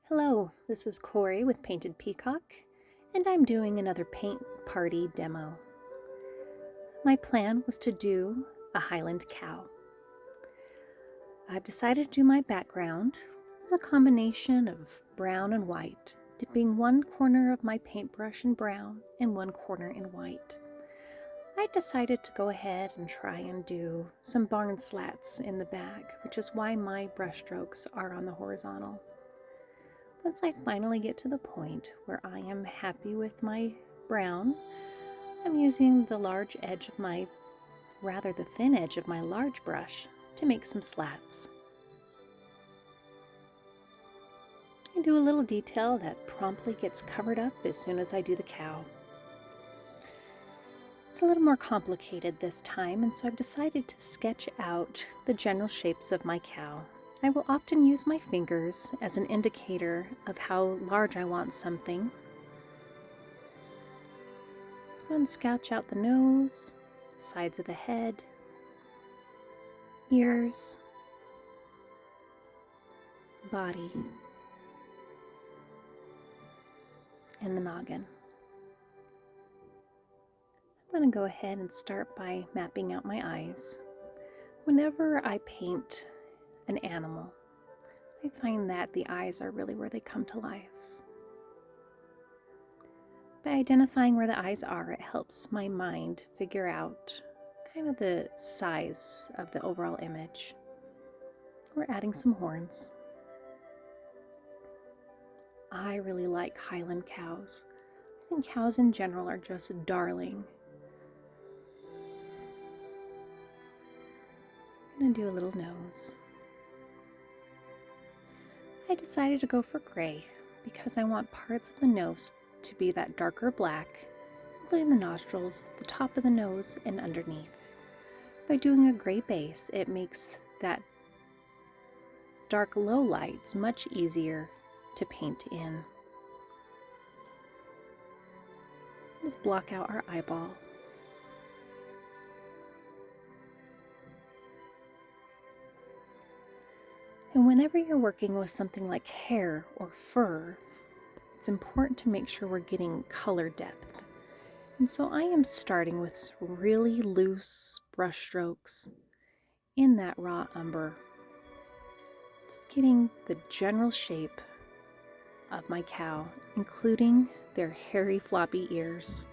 Hello, this is Corey with Painted Peacock, and I'm doing another paint party demo. My plan was to do a Highland cow. I've decided to do my background as a combination of brown and white, dipping one corner of my paintbrush in brown and one corner in white. I decided to go ahead and try and do some barn slats in the back, which is why my brush strokes are on the horizontal. Once I finally get to the point where I am happy with my brown, I'm using the thin edge of my large brush to make some slats. I do a little detail that promptly gets covered up as soon as I do the cow. It's a little more complicated this time, and so I've decided to sketch out the general shapes of my cow. I will often use my fingers as an indicator of how large I want something. Let's go and sketch out the nose, the sides of the head, ears, body, and the noggin. I'm going to go ahead and start by mapping out my eyes. Whenever I paint an animal, I find that the eyes are really where they come to life. By identifying where the eyes are, it helps my mind figure out kind of the size of the overall image. We're adding some horns. I really like Highland cows. I think cows in general are just darling. I'm going to do a little nose. I decided to go for gray because I want parts of the nose to be that darker black, including the nostrils, the top of the nose, and underneath. By doing a gray base, it makes that dark low lights much easier to paint in. Let's block out our eyeball. And whenever you're working with something like hair or fur, it's important to make sure we're getting color depth. And so I am starting with really loose brush strokes in that raw umber. Just getting the general shape of my cow, including their hairy floppy ears.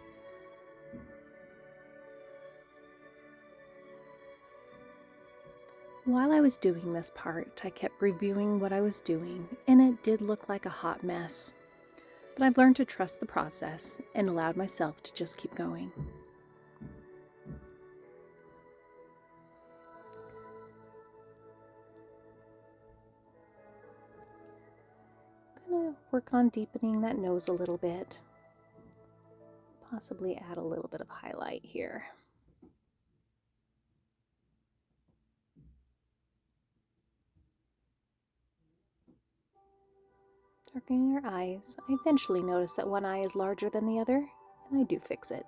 While I was doing this part, I kept reviewing what I was doing, and it did look like a hot mess. But I've learned to trust the process and allowed myself to just keep going. I'm going to work on deepening that nose a little bit. Possibly add a little bit of highlight here. Darkening your eyes. I eventually notice that one eye is larger than the other, and I do fix it.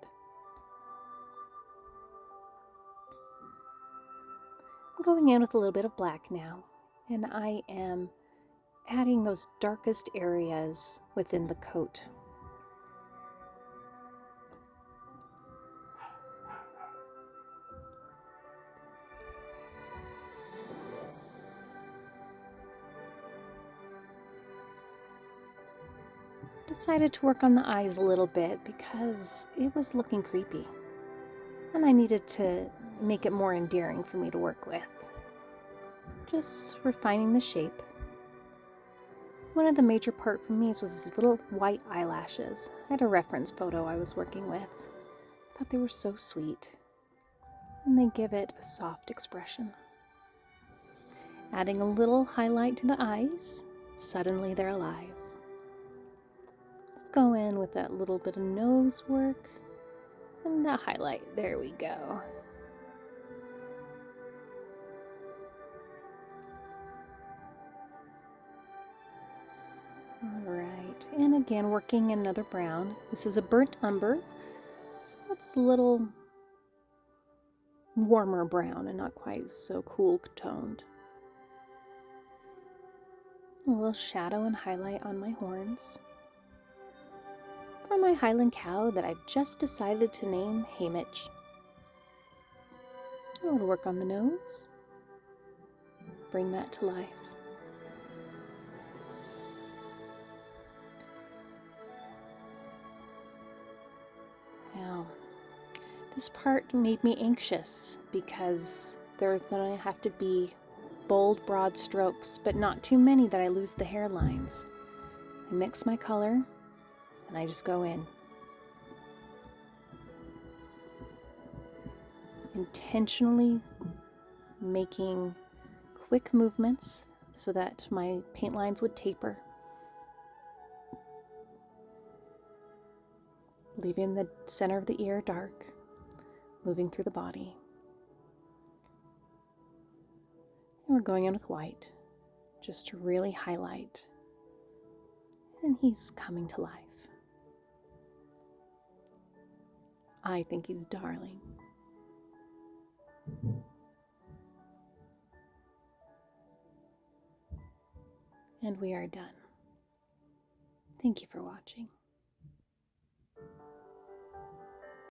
I'm going in with a little bit of black now, and I am adding those darkest areas within the coat. Decided to work on the eyes a little bit because it was looking creepy, and I needed to make it more endearing for me to work with. Just refining the shape. One of the major part for me was these little white eyelashes. I had a reference photo I was working with. I thought they were so sweet, and they give it a soft expression. Adding a little highlight to the eyes, suddenly they're alive. Let's go in with that little bit of nose work and that highlight. There we go. Alright, and again working in another brown. This is a burnt umber, so it's a little warmer brown and not quite so cool toned. A little shadow and highlight on my horns. For my Highland cow that I've just decided to name Haymitch. A little work on the nose. Bring that to life. Now, this part made me anxious because there's going to have to be bold, broad strokes, but not too many that I lose the hairlines. I mix my color and I just go in. Intentionally making quick movements so that my paint lines would taper. Leaving the center of the ear dark, moving through the body. And we're going in with white, just to really highlight. And he's coming to life. I think he's darling. And we are done. Thank you for watching.